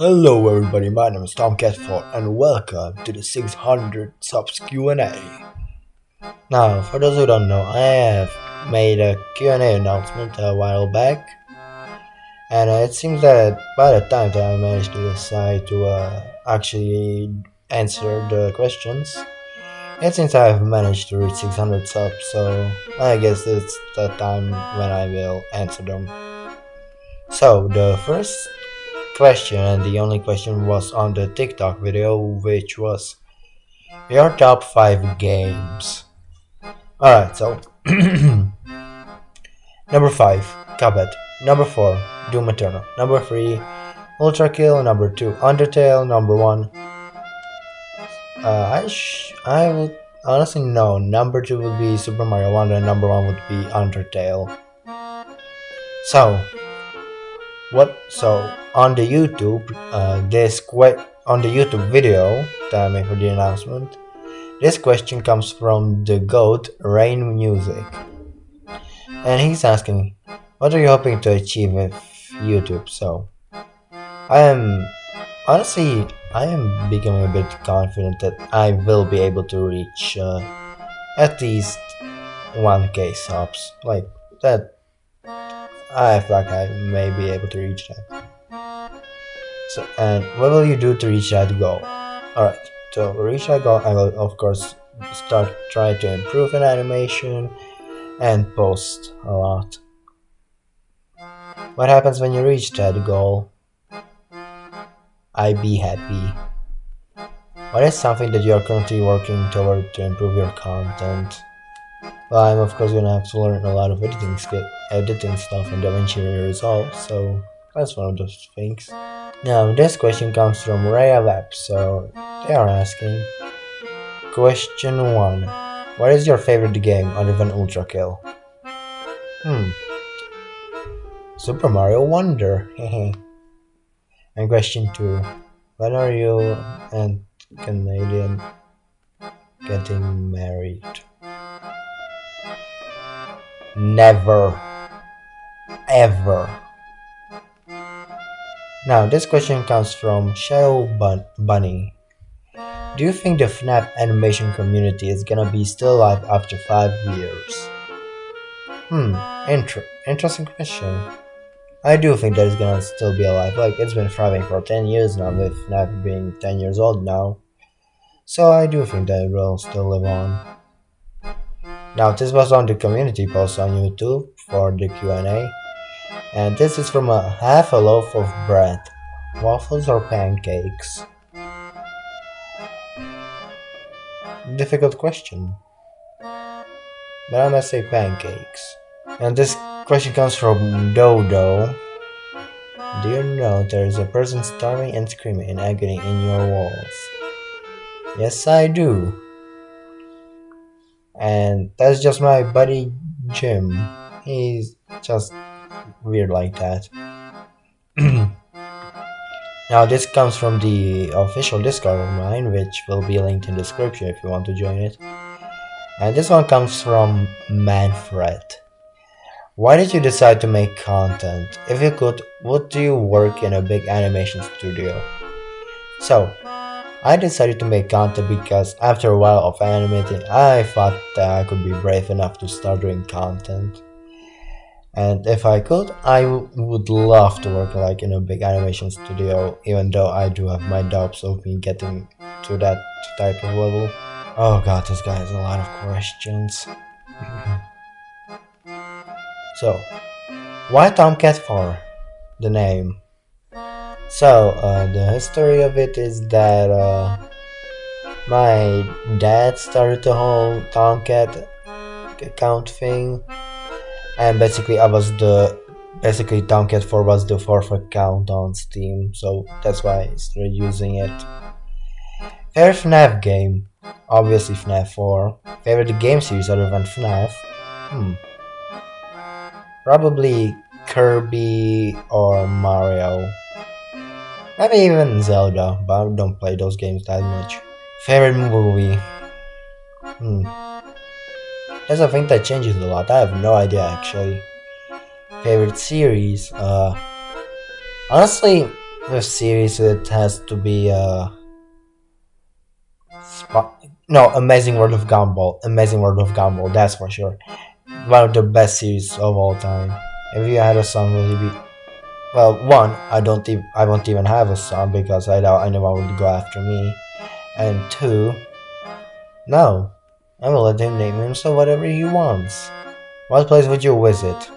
Hello everybody, my name is Tom Catford and welcome to the 600 subs Q&A. Now, for those who don't know, I have made a Q&A announcement a while back, and it seems that by the time that I managed to decide to actually answer the questions, it seems I've managed to reach 600 subs, so I guess it's the time when I will answer them. So, the first question and the only question was on the TikTok video, which was your top 5 games. Alright, so number 5, Cuphead. Number 4, Doom Eternal. Number 3, Ultra Kill. Number 2, Undertale. Number 1, I would honestly no. Number 2 would be Super Mario Wonder, and number 1 would be Undertale. So, on the YouTube, on the YouTube video that I made for the announcement, this question comes from the GOAT Rain Music, and he's asking, what are you hoping to achieve with YouTube? So, I am becoming a bit confident that I will be able to reach at least 1K subs, like that. I feel like I may be able to reach that. So, and what will you do to reach that goal? Alright, to reach that goal, I will of course try to improve an animation and post a lot. What happens when you reach that goal? I be happy. What is something that you are currently working toward to improve your content? Well, I'm of course gonna have to learn a lot of editing stuff in DaVinci Resolve, so that's one of those things. Now, this question comes from Welp, so they are asking, question 1. What is your favorite game other than Ultra Kill? Super Mario Wonder, hehe. And question 2. When are you and Canadian getting married? Never. Ever. Now, this question comes from Shadow Bunny. Do you think the FNAF animation community is gonna be still alive after 5 years? Interesting question. I do think that it's gonna still be alive. Like, it's been thriving for 10 years now, with FNAF being 10 years old now. So I do think that it will still live on. Now, this was on the community post on YouTube for the Q&A. And this is from a half a loaf of bread. Waffles or pancakes? Difficult question. But I must say pancakes. And this question comes from Dodo. Do you know there is a person starving and screaming in agony in your walls? Yes, I do. And that's just my buddy Jim. He's just weird like that. Now, this comes from the official Discord of mine, which will be linked in the description if you want to join it. And this one comes from Manfred. Why did you decide to make content? If you could, would you work in a big animation studio? So, I decided to make content because after a while of animating, I thought that I could be brave enough to start doing content. And if I could, I would love to work like in a big animation studio, even though I do have my doubts of me getting to that type of level. Oh god, this guy has a lot of questions. So, why Tomcat for the name? So, the history of it is that my dad started the whole Tomcat account thing, and basically Tomcat 4 was the 4th account on Steam, so that's why I started using it. Favorite FNAF game? Obviously FNAF 4. Favorite game series other than FNAF? Probably Kirby or Mario. Maybe even Zelda, but I don't play those games that much. Favorite movie? That's a thing that changes a lot. I have no idea actually. Favorite series? Honestly, With series, it has to be no, Amazing World of Gumball. Amazing World of Gumball, that's for sure. One of the best series of all time. If you had a son, will he be? Well, one, I won't even have a son because I doubt anyone would go after me. And two, no, I will let him name himself whatever he wants. What place would you visit?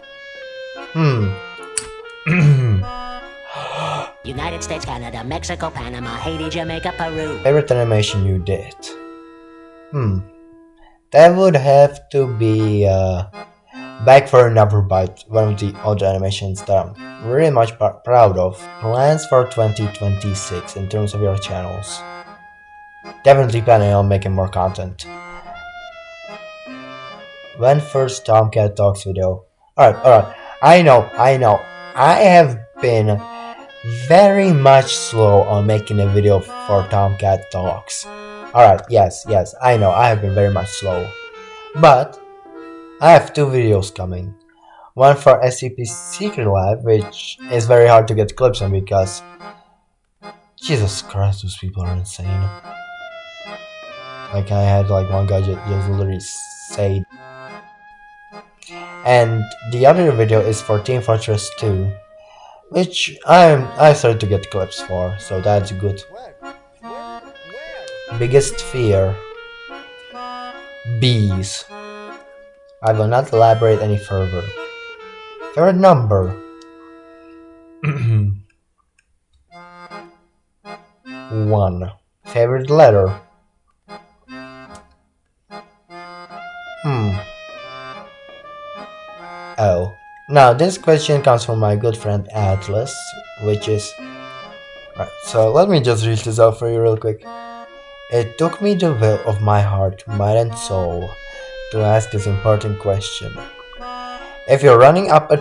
United States, Canada, Mexico, Panama, Haiti, Jamaica, Peru. Favorite animation you did? That would have to be Back for Another Bite, one of the other animations that I'm very much proud of. Plans for 2026 in terms of your channels. Definitely planning on making more content. When first Tomcat Talks video? Alright. I know. I have been very much slow on making a video for Tomcat Talks. Alright, yes, I know, I have been very much slow. But I have two videos coming. One for SCP Secret Lab, which is very hard to get clips on because Jesus Christ, those people are insane. Like, I had like one guy just literally say. And the other video is for Team Fortress 2, which I started to get clips for, so that's good. Biggest fear? Bees. I will not elaborate any further. Favorite number? 1. Favorite letter? L. Now this question comes from my good friend Atlas, which is... Right, so let me just read this out for you real quick. It took me the will of my heart, mind and soul to ask this important question. If you're running up a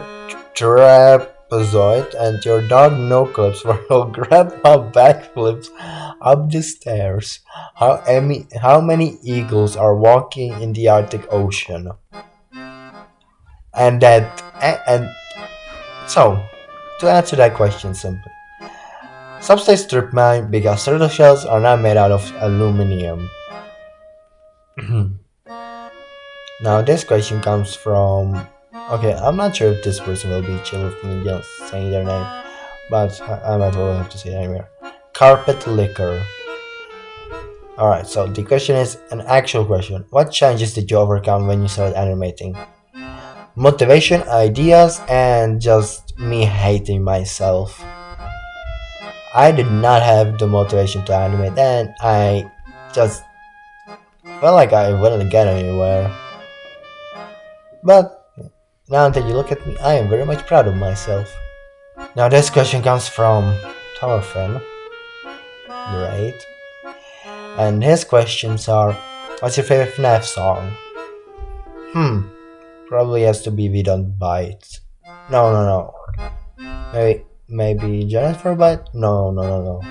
trapezoid and your dog no clips will grab my backflips up the stairs, how many eagles are walking in the Arctic Ocean? And so, to answer that question simply, subspace strip mine because turtle shells are not made out of aluminum. Now this question comes from... Okay, I'm not sure if this person will be chill with me just saying their name, but I might well have to say it anyway. Carpet Liquor. Alright, so the question is an actual question. What challenges did you overcome when you started animating? Motivation, ideas, and just me hating myself. I did not have the motivation to animate, and I just felt like I wouldn't get anywhere. But now that you look at me, I am very much proud of myself. Now this question comes from Thorfinn. Great. And his questions are, what's your favorite FNAF song? Probably has to be We Don't Bite. No. Maybe Jennifer Bite? No.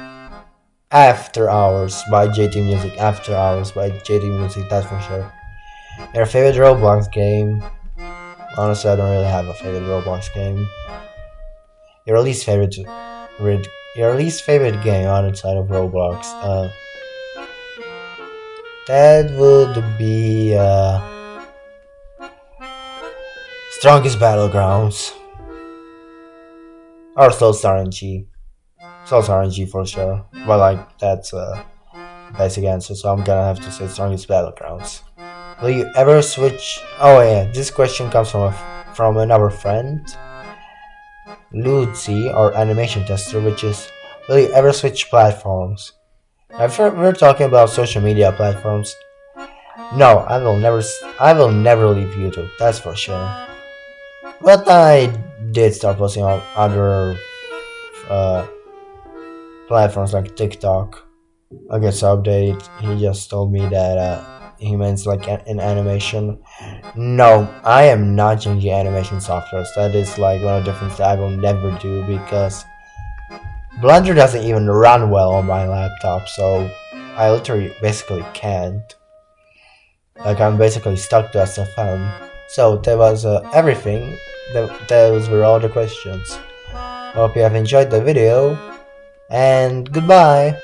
After Hours by JT Music. After Hours by JT Music, that's for sure. Your favorite Roblox game? Honestly, I don't really have a favorite Roblox game. Your least favorite game outside of Roblox? That would be Strongest Battlegrounds. Or Soul RNG. Soul RNG for sure. But like, that's a basic answer, so I'm gonna have to say Strongest Battlegrounds. Will you ever switch... Oh yeah, this question comes from another friend, Lucy, or animation tester, which is, will you ever switch platforms? If we're talking about social media platforms, no, I will never leave YouTube, that's for sure. But I did start posting on other platforms like TikTok. I guess update. He just told me that he means like an animation. No, I am not changing animation softwares. That is like one of the things that I will never do because Blender doesn't even run well on my laptop, so I literally basically can't. Like, I'm basically stuck to SFM. So that was everything. Those were all the questions. Hope you have enjoyed the video. and goodbye.